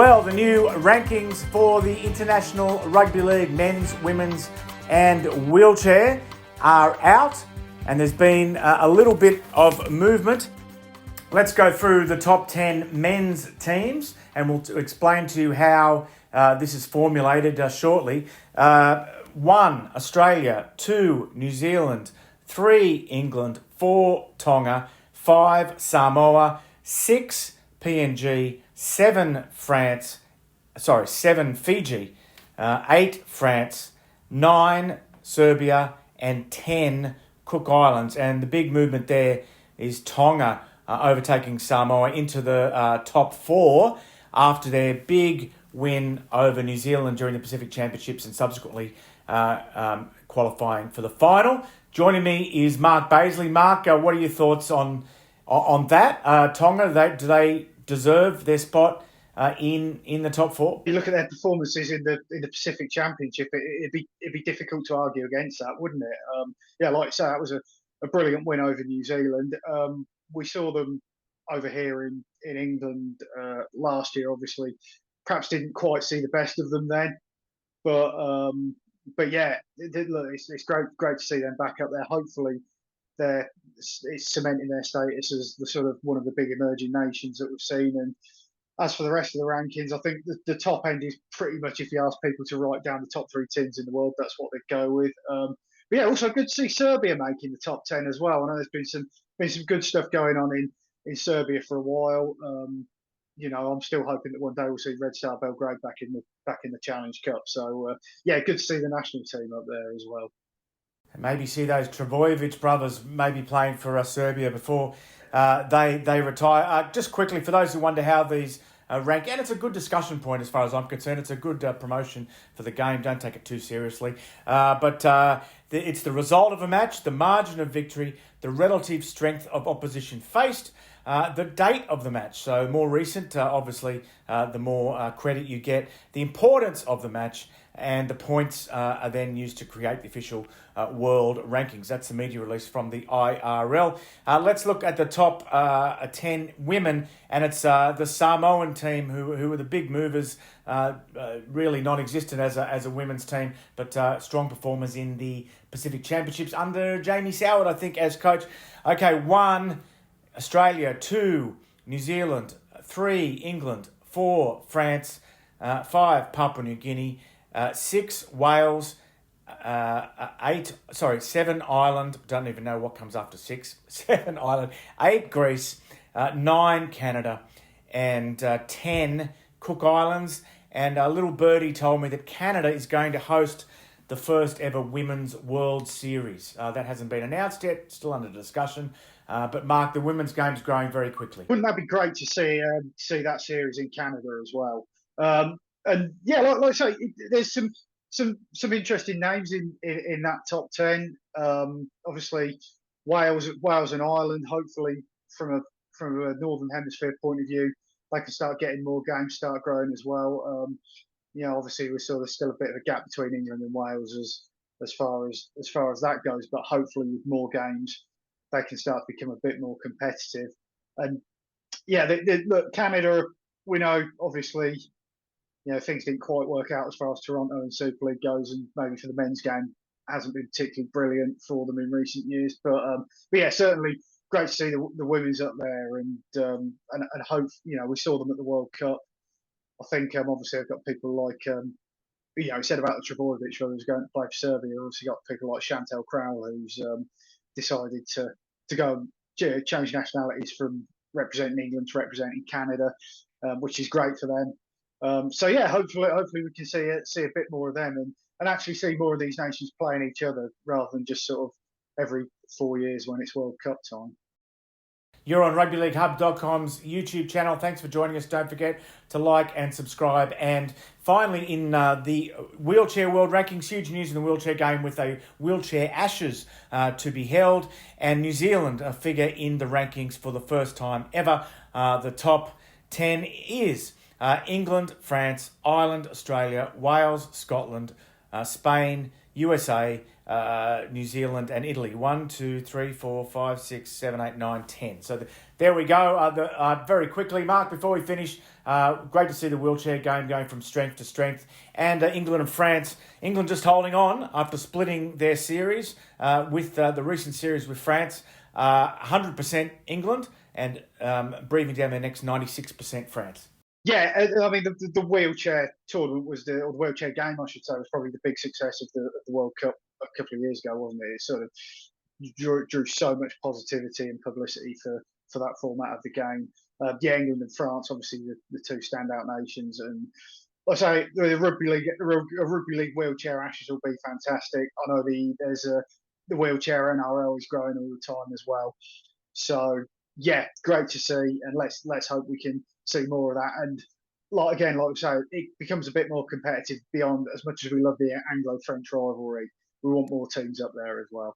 Well, the new rankings for the International Rugby League men's, women's and wheelchair are out, and there's been a little bit of movement. Let's go through the top 10 men's teams, and we'll explain to you how this is formulated shortly. 1, Australia. 2, New Zealand. 3, England. 4, Tonga. 5, Samoa. 6, PNG. 7, Fiji. 8, France. 9, Serbia. And 10, Cook Islands. And the big movement there is Tonga overtaking Samoa into the top 4 after their big win over New Zealand during the Pacific Championships and subsequently qualifying for the final. Joining me is Marc Bazeley. Marc, what are your thoughts on that? Tonga, do they deserve their spot in the top 4? You look at their performances in the Pacific Championship, it'd be difficult to argue against that, wouldn't it? Like you say, that was a brilliant win over New Zealand. We saw them over here in England last year. Obviously, perhaps didn't quite see the best of them then, but yeah, look, it's great to see them back up there. Hopefully, it's cementing their status as the sort of one of the big emerging nations that we've seen. And as for the rest of the rankings, I think the top end is pretty much, if you ask people to write down the top 3 teams in the world, that's what they'd go with. But yeah, also good to see Serbia making the top 10 as well. I know there's been some good stuff going on in Serbia for a while. I'm still hoping that one day we'll see Red Star Belgrade back in the Challenge Cup. So yeah, good to see the national team up there as well. And maybe see those Trbojevic brothers maybe playing for Serbia before they retire. Just quickly, for those who wonder how these rank, and it's a good discussion point as far as I'm concerned. It's a good promotion for the game. Don't take it too seriously. It's the result of a match, the margin of victory, the relative strength of opposition faced, the date of the match. So more recent, obviously, the more credit you get. The importance of the match, and the points are then used to create the official world rankings. That's the media release from the IRL. Let's look at the top 10 women, and it's the Samoan team who are the big movers, really non-existent as a women's team, but strong performers in the Pacific Championships under Jamie Soward, I think, as coach. Okay, 1, Australia. 2, New Zealand. 3, England. 4, France. 5, Papua New Guinea. 6, Wales. 7, Ireland. Don't even know what comes after 6. 7, Ireland. 8, Greece. 9, Canada. And 10, Cook Islands. And a little birdie told me that Canada is going to host the first ever Women's World Series. That hasn't been announced yet, still under discussion. But Marc, the women's game's growing very quickly. Wouldn't that be great to see that series in Canada as well? And yeah, like I say, there's some interesting names in that top 10. Obviously, Wales and Ireland. Hopefully, from a Northern Hemisphere point of view, they can start getting more games, start growing as well. Obviously, we saw there's still a bit of a gap between England and Wales as far as that goes. But hopefully, with more games, they can start to become a bit more competitive. And yeah, look, Canada. We know, obviously, things didn't quite work out as far as Toronto and Super League goes, and maybe for the men's game hasn't been particularly brilliant for them in recent years. But yeah, certainly great to see the women's up there, and hope we saw them at the World Cup. I think obviously I've got people like said about the Trbojevic who's going to play for Serbia. I've obviously got people like Chantel Crowell who's decided to go and change nationalities from representing England to representing Canada, which is great for them. So yeah, hopefully we can see a bit more of them and actually see more of these nations playing each other rather than just sort of every 4 years when it's World Cup time. You're on RugbyLeagueHub.com's YouTube channel. Thanks for joining us. Don't forget to like and subscribe. And finally, in the Wheelchair World Rankings, huge news in the wheelchair game with a Wheelchair Ashes to be held. And New Zealand a figure in the rankings for the first time ever. The top 10 is England, France, Ireland, Australia, Wales, Scotland, Spain, USA, New Zealand, and Italy. 1, 2, 3, 4, 5, 6, 7, 8, 9, 10. So there we go. Very quickly, Mark, before we finish, great to see the wheelchair game going from strength to strength. And England and France. England just holding on after splitting their series with the recent series with France. 100% England and breathing down their necks 96% France. Yeah, I mean the wheelchair tournament or the wheelchair game, I should say, was probably the big success of the World Cup a couple of years ago, wasn't it? It sort of drew so much positivity and publicity for that format of the game. England and France, obviously the two standout nations, and like I say, the rugby league wheelchair Ashes will be fantastic. I know the wheelchair NRL is growing all the time as well. So yeah, great to see, and let's hope we can see more of that. And like we say, it becomes a bit more competitive beyond, as much as we love the Anglo-French rivalry. We want more teams up there as well.